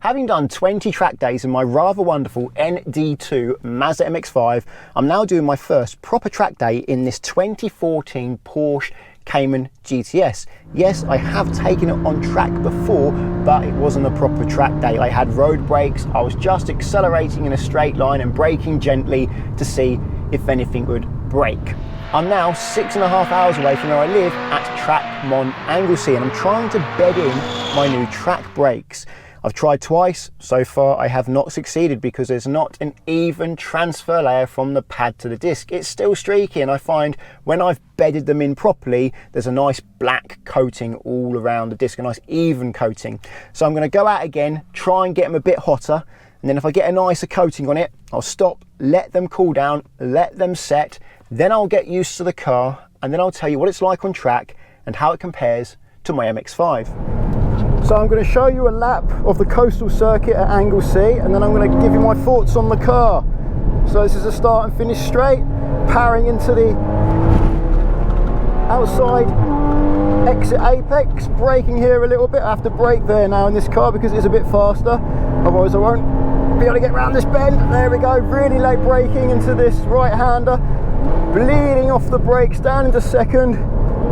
Having done 20 track days in my rather wonderful ND2 Mazda MX5, I'm now doing my first proper track day in this 2014 Porsche Cayman GTS. Yes, I have taken it on track before, but it wasn't a proper track day. I had road brakes, I was just accelerating in a straight line and braking gently to see if anything would break. I'm now 6.5 hours away from where I live at Track Mon Anglesey, and I'm trying to bed in my new track brakes. I've tried twice, so far I have not succeeded because there's not an even transfer layer from the pad to the disc. It's still streaky, and I find when I've bedded them in properly, there's a nice black coating all around the disc, a nice even coating. So I'm going to go out again, try and get them a bit hotter, and then if I get a nicer coating on it, I'll stop, let them cool down, let them set, then I'll get used to the car, and then I'll tell you what it's like on track and how it compares to my MX5. So I'm going to show you a lap of the coastal circuit at Anglesey, and then I'm going to give you my thoughts on the car. So this is a start and finish straight, powering into the outside exit apex, braking here a little bit. I have to brake there now in this car because it's a bit faster, otherwise I won't be able to get around this bend. There we go, really late braking into this right-hander, bleeding off the brakes down into second,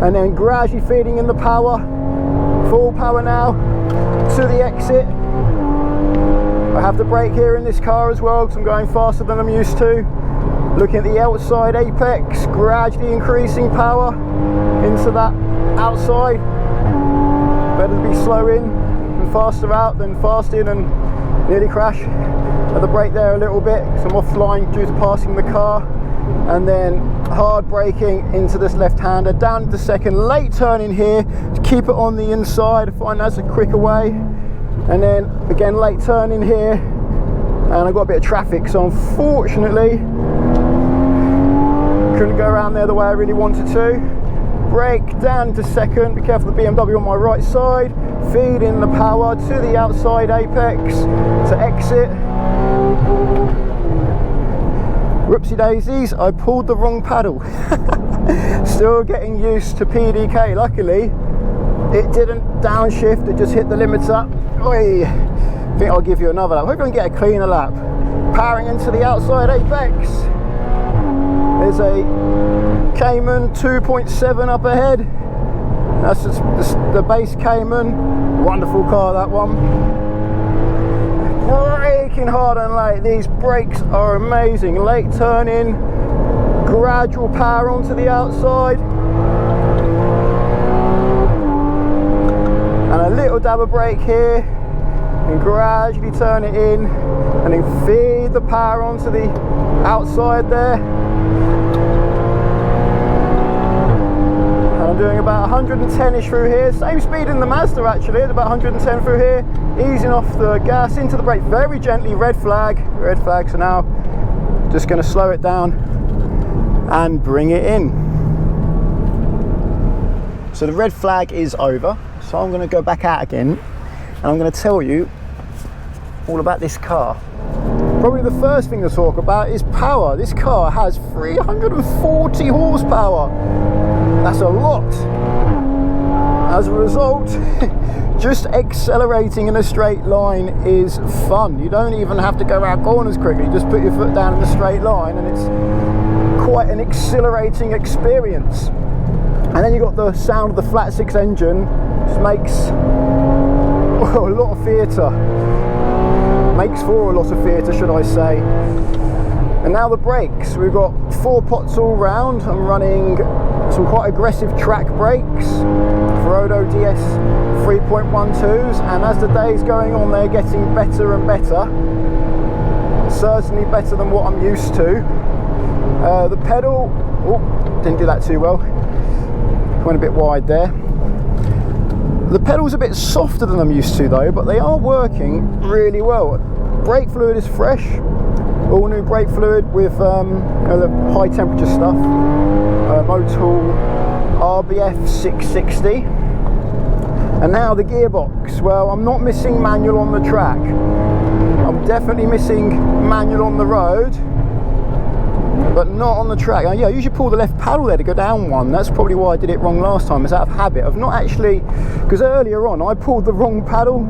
and then gradually feeding in the power. Full power now to the exit. I have to brake here in this car as well because I'm going faster than I'm used to. Looking at the outside apex, gradually increasing power into that outside. Better to be slow in and faster out than fast in and nearly crash. At the brake there a little bit because I'm offline due to passing the car. And then hard braking into this left-hander, down to second, late turn in here to keep it on the inside. I find that's a quicker way. And then again, late turn in here, and I've got a bit of traffic, so unfortunately couldn't go around there the way I really wanted to. Brake down to second, be careful of the BMW on my right side, feed in the power to the outside apex to exit. Whoopsie daisies, I pulled the wrong paddle. Still getting used to PDK. Luckily, it didn't downshift, it just hit the limiter. Oi. I think I'll give you another lap. Hope I can get a cleaner lap. Powering into the outside apex. There's a Cayman 2.7 up ahead. That's just the base Cayman. Wonderful car, that one. Braking hard and late. These brakes are amazing. Late turn in, gradual power onto the outside, and a little dab of brake here, and gradually turn it in, and then feed the power onto the outside there. I'm doing about 110ish through here, same speed in the Mazda actually, at about 110 through here, easing off the gas into the brake very gently. Red flag, so now just going to slow it down and bring it in. So the red flag is over, so I'm going to go back out again and I'm going to tell you all about this car. Probably the first thing to talk about is power. This car has 340 horsepower. That's a lot. As a result, just accelerating in a straight line is fun. You don't even have to go around corners quickly. Just put your foot down in a straight line and it's quite an exhilarating experience. And then you've got the sound of the flat six engine, which makes a lot of theatre. Makes for a lot of theatre, should I say. And now the brakes. We've got 4 pots all round. I'm running some quite aggressive track brakes, Ferodo DS 3.12s, and as the day's going on they're getting better and better. Certainly better than what I'm used to. The pedal, didn't do that too well. Went a bit wide there. The pedal's a bit softer than I'm used to though, but they are working really well. Brake fluid is fresh. All new brake fluid with the high temperature stuff. Motul RBF 660. And now the gearbox. Well, I'm not missing manual on the track. I'm definitely missing manual on the road, but not on the track. Yeah, I usually pull the left paddle there to go down one. That's probably why I did it wrong last time, is out of habit of not actually, because earlier on I pulled the wrong paddle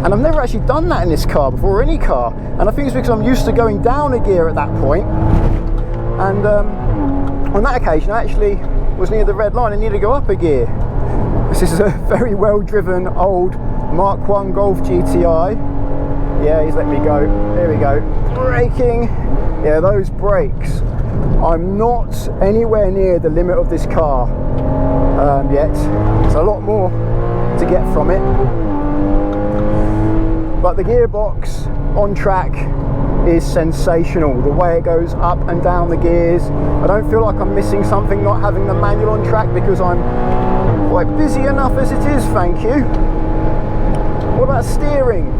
And I've never actually done that in this car before, or any car. And I think it's because I'm used to going down a gear at that point. And on that occasion, I actually was near the red line and needed to go up a gear. This is a very well driven old Mark 1 Golf GTI. Yeah, he's let me go. There we go. Braking. Yeah, those brakes. I'm not anywhere near the limit of this car yet. There's a lot more to get from it. But the gearbox on track is sensational. The way it goes up and down the gears. I don't feel like I'm missing something not having the manual on track, because I'm quite busy enough as it is, thank you. What about steering?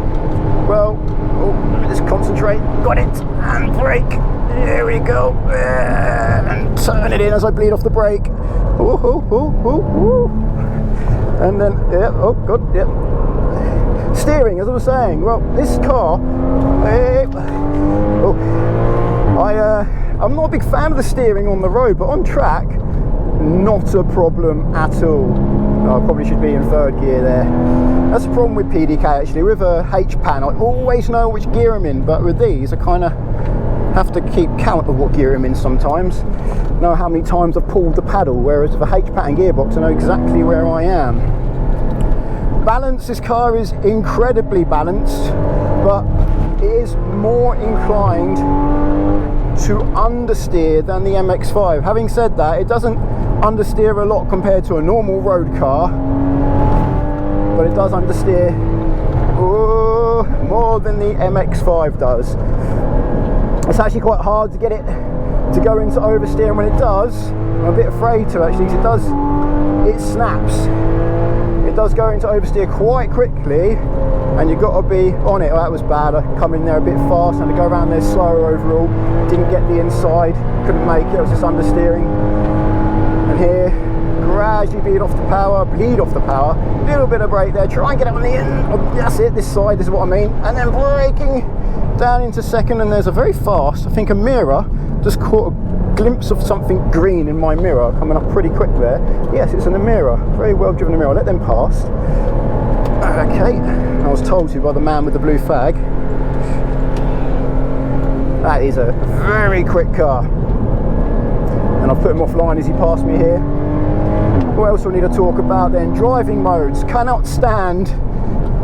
Well, let me just concentrate. Got it. And brake. There we go. And turn it in as I bleed off the brake. Ooh, ooh, ooh, ooh, ooh. And then, yeah, oh, good, yeah. Steering, as I was saying, well, this car, I'm not a big fan of the steering on the road, but on track, not a problem at all. I probably should be in third gear there. That's the problem with PDK actually. With a H-pan, I always know which gear I'm in, but with these, I kind of have to keep count of what gear I'm in sometimes. Know how many times I've pulled the paddle, whereas with a H-pan gearbox, I know exactly where I am. Balance, this car is incredibly balanced, but it is more inclined to understeer than the MX5. Having said that, it doesn't understeer a lot compared to a normal road car, but it does understeer more than the MX5 does. It's actually quite hard to get it to go into oversteer, and when it does, I'm a bit afraid to actually, because it snaps. It does go into oversteer quite quickly, and you've got to be on it. Oh, that was bad. I come in there a bit fast and to go around there slower overall. Didn't get the inside, couldn't make it, I was just understeering. And here, gradually bleed off the power, little bit of brake there, try and get it on the end. Oh, that's it, this side, this is what I mean. And then braking down into second, and there's a very fast, I think a mirror, just caught a glimpse of something green in my mirror, coming up pretty quick there. Yes, it's in a mirror, very well driven mirror. I'll let them pass. Okay, I was told to by the man with the blue flag. That is a very quick car. And I've put him offline as he passed me here. What else do I need to talk about then? Driving modes. Cannot stand,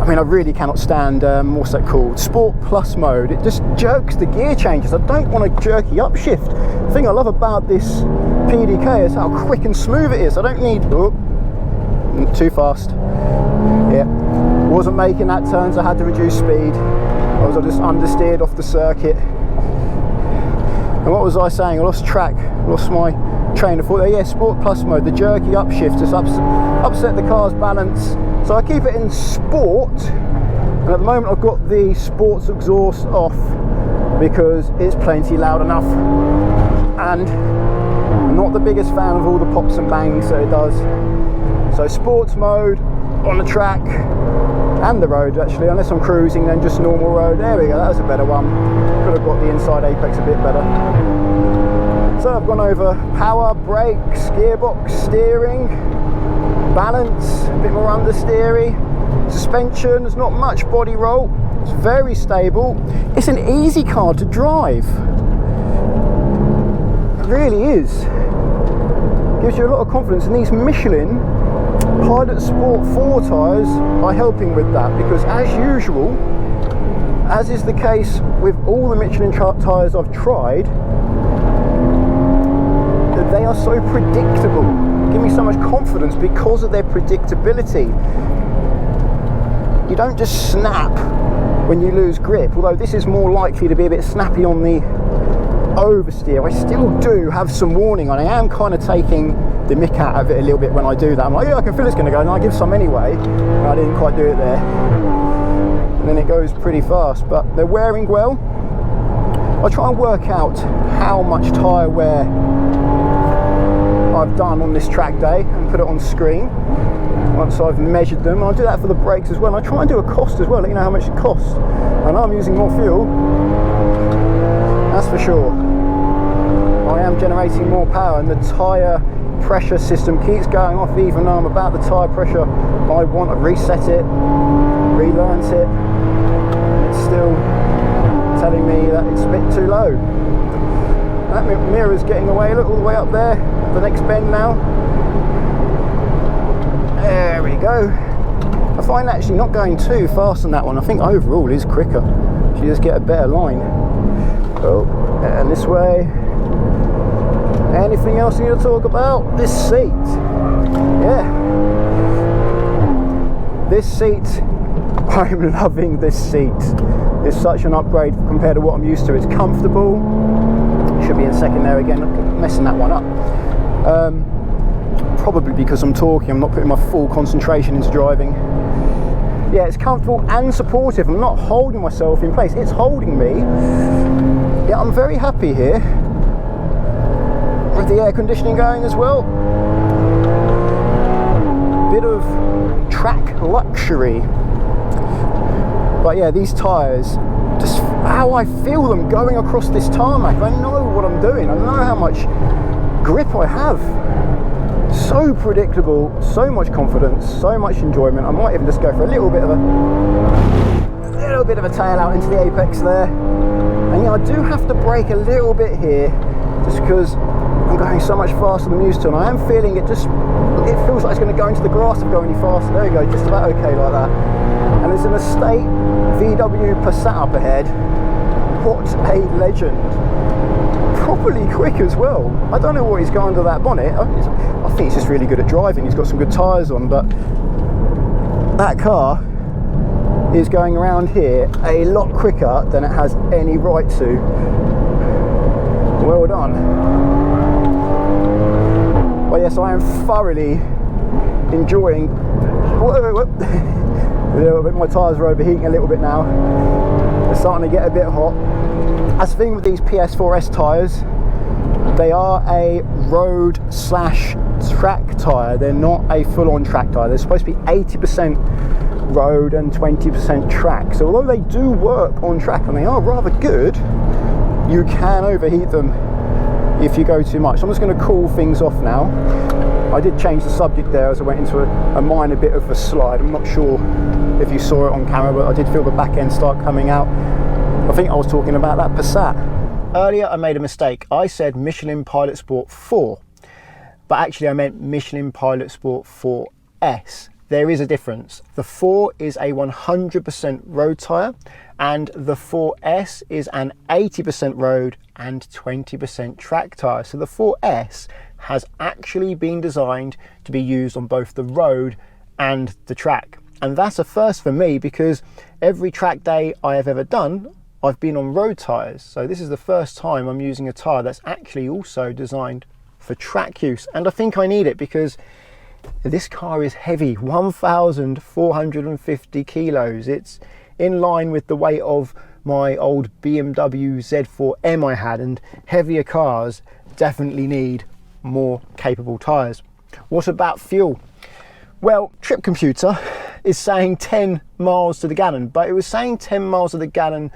I mean, I really cannot stand, what's that called? Sport Plus mode. It just jerks the gear changes. I don't want a jerky upshift. The thing I love about this PDK is how quick and smooth it is. I don't need, too fast. Yeah, wasn't making that turn, so I had to reduce speed. I just understeered off the circuit. And what was I saying? I lost track, lost my train of thought. Yeah, Sport Plus mode, the jerky upshift just upset the car's balance. So I keep it in sport, and at the moment I've got the sports exhaust off because it's plenty loud enough. And I'm not the biggest fan of all the pops and bangs that it does. So sports mode on the track and the road actually, unless I'm cruising, then just normal road. There we go, that was a better one. Could have got the inside apex a bit better. So I've gone over power, brakes, gearbox, steering, balance, a bit more understeery, suspension, there's not much body roll, it's very stable. It's an easy car to drive. It really is. Gives you a lot of confidence, and these Michelin Pilot Sport 4 tyres are helping with that, because as usual, as is the case with all the Michelin tyres I've tried, they are so predictable. Give me so much confidence because of their predictability. You don't just snap when you lose grip, although this is more likely to be a bit snappy on the oversteer. I still do have some warning on. I am kind of taking the mick out of it a little bit when I do that. I'm like, yeah, I can feel it's going to go, and I give some anyway. And I didn't quite do it there. And then it goes pretty fast, but they're wearing well. I'll try and work out how much tyre wear I've done on this track day and put it on screen once I've measured them. I'll do that for the brakes as well. I try and do a cost as well, let you know how much it costs. I know I'm using more fuel, that's for sure. I am generating more power, and the tyre pressure system keeps going off even though I'm about the tyre pressure I want. I've reset it, relearned it. go. That mirror's getting away, look, all the way up there, the next bend now. There we go. I find actually not going too fast on that one. I think overall is quicker. So you just get a better line. Oh, and this way. Anything else you need to talk about? This seat. Yeah. This seat, I'm loving this seat. It's such an upgrade compared to what I'm used to. It's comfortable. Should be in second there again. I'm messing that one up. Probably because I'm talking, I'm not putting my full concentration into driving. Yeah, it's comfortable and supportive. I'm not holding myself in place, it's holding me. Yeah, I'm very happy here. With the air conditioning going as well. Bit of track luxury. But yeah, these tyres, just how I feel them going across this tarmac. I know what I'm doing. I know how much grip I have. So predictable, so much confidence, so much enjoyment. I might even just go for a little bit of a tail out into the apex there. And yeah, I do have to brake a little bit here, just because I'm going so much faster than I'm used to, and I am feeling it feels like it's going to go into the grass if I go any faster. There we go, just about okay like that. And there's an estate VW Passat up ahead. What a legend. Properly quick as well. I don't know what he's got under that bonnet. I think he's just really good at driving. He's got some good tyres on, but that car is going around here a lot quicker than it has any right to. Well done. Well, yes, I am thoroughly enjoying. A little bit, my tyres are overheating a little bit now. They're starting to get a bit hot. That's the thing with these PS4S tyres, they are a road/track tyre. They're not a full-on track tyre. They're supposed to be 80% road and 20% track. So although they do work on track and they are rather good, you can overheat them if you go too much. So I'm just going to cool things off now. I did change the subject there as I went into a minor bit of a slide. I'm not sure if you saw it on camera, but I did feel the back end start coming out. I think I was talking about that Passat. Earlier I made a mistake. I said Michelin Pilot Sport 4, but actually I meant Michelin Pilot Sport 4S. There is a difference. The 4 is a 100% road tyre, and the 4S is an 80% road and 20% track tyre. So the 4S has actually been designed to be used on both the road and the track. And that's a first for me, because every track day I have ever done, I've been on road tyres. So this is the first time I'm using a tyre that's actually also designed for track use. And I think I need it, because this car is heavy, 1,450 kilos. It's in line with the weight of my old BMW Z4M I had, and heavier cars definitely need more capable tyres. What about fuel? Well, Trip Computer is saying 10 miles to the gallon, but it was saying 10 miles to the gallon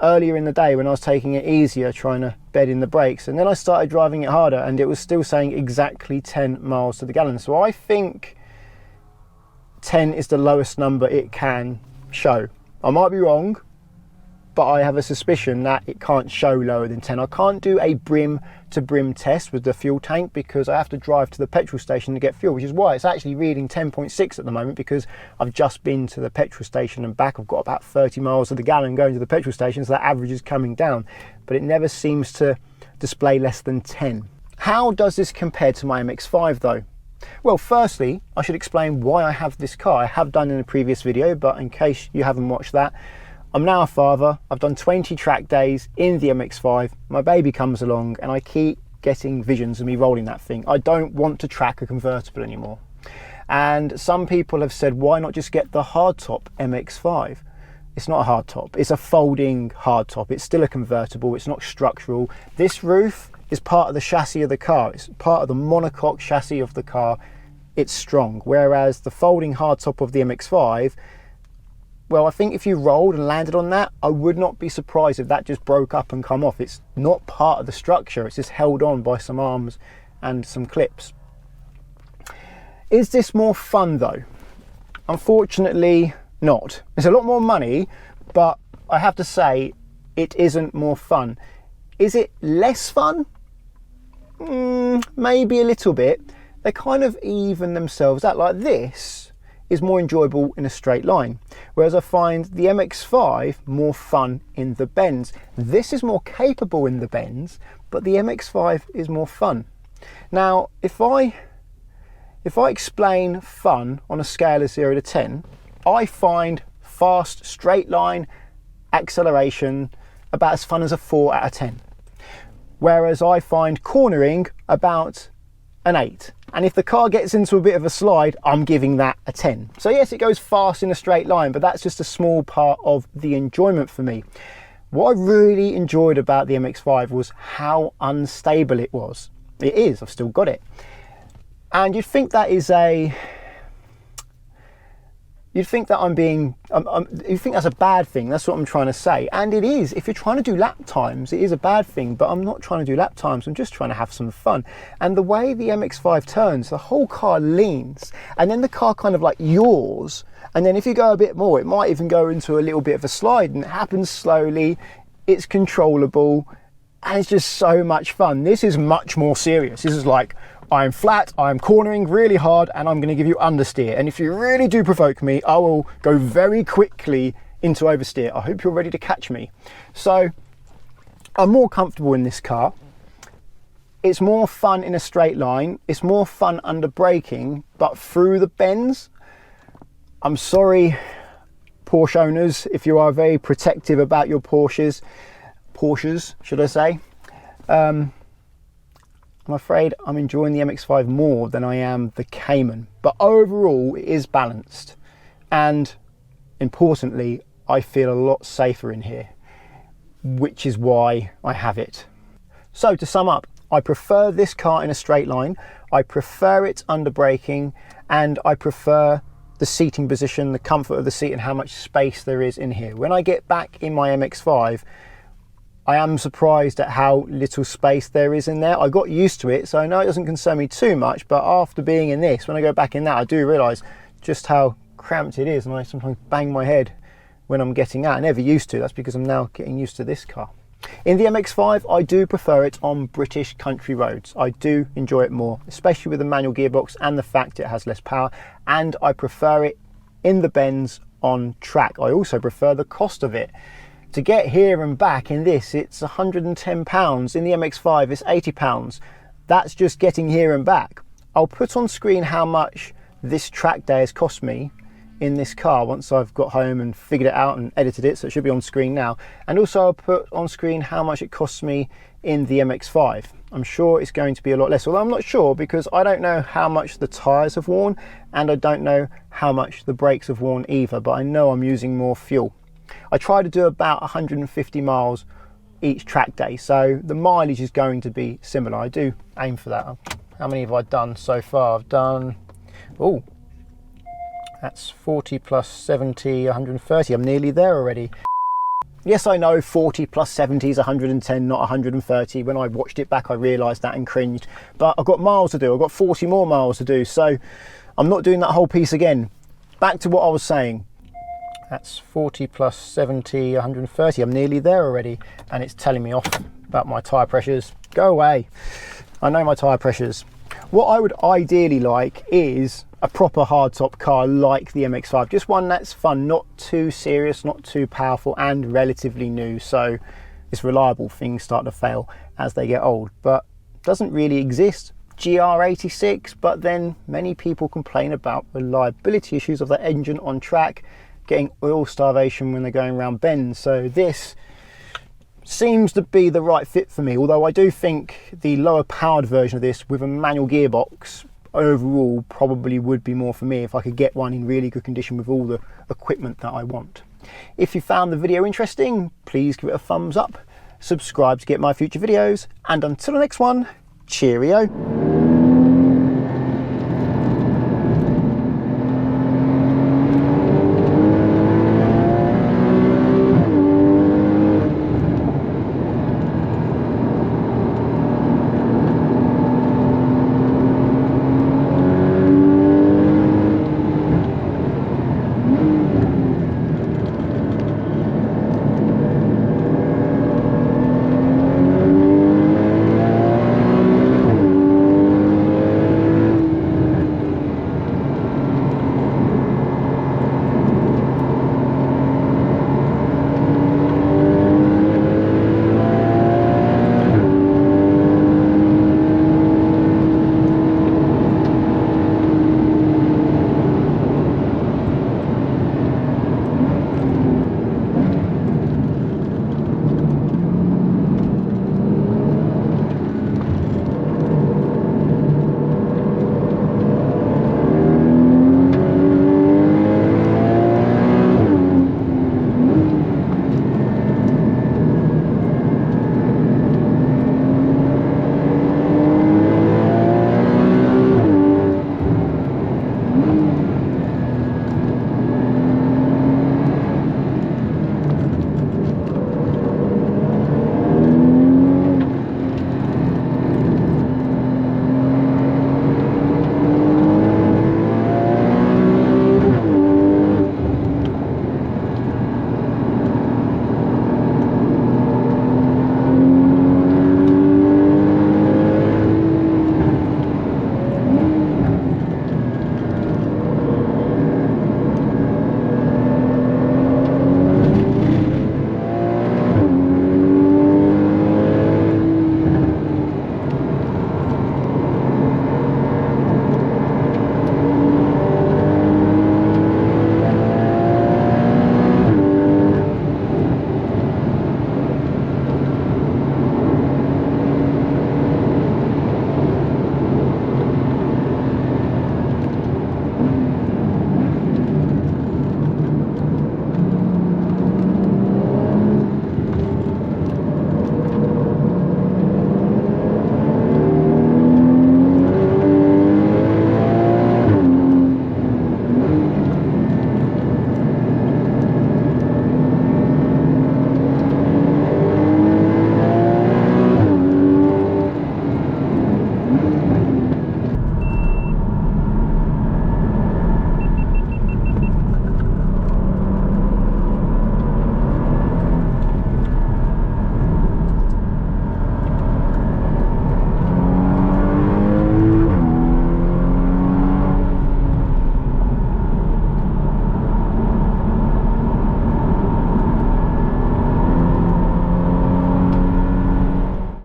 earlier in the day when I was taking it easier, trying to bed in the brakes, and then I started driving it harder and it was still saying exactly 10 miles to the gallon. So I think 10 is the lowest number it can show. I might be wrong, but I have a suspicion that it can't show lower than 10. I can't do a brim to brim test with the fuel tank because I have to drive to the petrol station to get fuel, which is why it's actually reading 10.6 at the moment, because I've just been to the petrol station and back. I've got about 30 miles to the gallon going to the petrol station, so that average is coming down, but it never seems to display less than 10. How does this compare to my MX5 though? Well, firstly, I should explain why I have this car. I have done in a previous video, but in case you haven't watched that, I'm now a father. I've done 20 track days in the MX5. My baby comes along and I keep getting visions of me rolling that thing. I don't want to track a convertible anymore. And some people have said, why not just get the hardtop MX5? It's not a hardtop, it's a folding hardtop. It's still a convertible, it's not structural. This roof is part of the chassis of the car. It's part of the monocoque chassis of the car. It's strong. Whereas the folding hardtop of the MX5, well, I think if you rolled and landed on that, I would not be surprised if that just broke up and come off. It's not part of the structure. It's just held on by some arms and some clips. Is this more fun though? Unfortunately not. It's a lot more money, but I have to say, it isn't more fun. Is it less fun? Maybe a little bit. They kind of even themselves out. Like, this is more enjoyable in a straight line, whereas I find the MX5 more fun in the bends. This is more capable in the bends, but the MX5 is more fun. Now, if I explain fun on a scale of 0 to 10, I find fast straight line acceleration about as fun as a 4 out of 10. Whereas I find cornering about an 8. And if the car gets into a bit of a slide, I'm giving that a 10. So yes, it goes fast in a straight line, but that's just a small part of the enjoyment for me. What I really enjoyed about the MX5 was how unstable it was. It is, I've still got it. And you'd think that is you'd think that you think that's a bad thing. That's what I'm trying to say. And it is. If you're trying to do lap times, it is a bad thing, but I'm not trying to do lap times. I'm just trying to have some fun. And the way the MX5 turns, the whole car leans, and then the car kind of like yaws. And then if you go a bit more, it might even go into a little bit of a slide, and it happens slowly. It's controllable, and it's just so much fun. This is much more serious. This is like, I'm flat, I'm cornering really hard, and I'm going to give you understeer. And if you really do provoke me, I will go very quickly into oversteer. I hope you're ready to catch me. So I'm more comfortable in this car. It's more fun in a straight line. It's more fun under braking, but through the bends, I'm sorry, Porsche owners, if you are very protective about your Porsches, should I say. I'm afraid I'm enjoying the MX5 more than I am the Cayman, but overall it is balanced, and importantly I feel a lot safer in here, which is why I have it. So to sum up, I prefer this car in a straight line, I prefer it under braking, and I prefer the seating position, the comfort of the seat, and how much space there is in here. When I get back in my MX5, I am surprised at how little space there is in there. I got used to it, so I know it doesn't concern me too much, but after being in this, when I go back in that, I do realise just how cramped it is, and I sometimes bang my head when I'm getting out. I never used to. That's because I'm now getting used to this car. In the MX5, I do prefer it on British country roads. I do enjoy it more, especially with the manual gearbox and the fact it has less power, and I prefer it in the bends on track. I also prefer the cost of it. To get here and back in this, it's £110. In the MX5, it's £80. That's just getting here and back. I'll put on screen how much this track day has cost me in this car once I've got home and figured it out and edited it, so it should be on screen now. And also I'll put on screen how much it costs me in the MX5. I'm sure it's going to be a lot less, although I'm not sure because I don't know how much the tyres have worn, and I don't know how much the brakes have worn either, but I know I'm using more fuel. I try to do about 150 miles each track day, so the mileage is going to be similar. I do aim for that. How many have I done so far? I've done, oh, that's 40 plus 70, 130. I'm nearly there already. Yes, I know 40 plus 70 is 110, not 130. When I watched it back, I realised that and cringed. But I've got miles to do. I've got 40 more miles to do, so I'm not doing that whole piece again. Back to what I was saying. That's 40 plus 70, 130. I'm nearly there already, and it's telling me off about my tyre pressures. Go away. I know my tyre pressures. What I would ideally like is a proper hardtop car like the MX5. Just one that's fun, not too serious, not too powerful, and relatively new, so it's reliable. Things start to fail as they get old, but doesn't really exist. GR86, but then many people complain about reliability issues of the engine on track, getting oil starvation when they're going around bends. So this seems to be the right fit for me, although I do think the lower powered version of this with a manual gearbox overall probably would be more for me if I could get one in really good condition with all the equipment that I want. If you found the video interesting, please give it a thumbs up, subscribe to get my future videos, and until the next one, cheerio.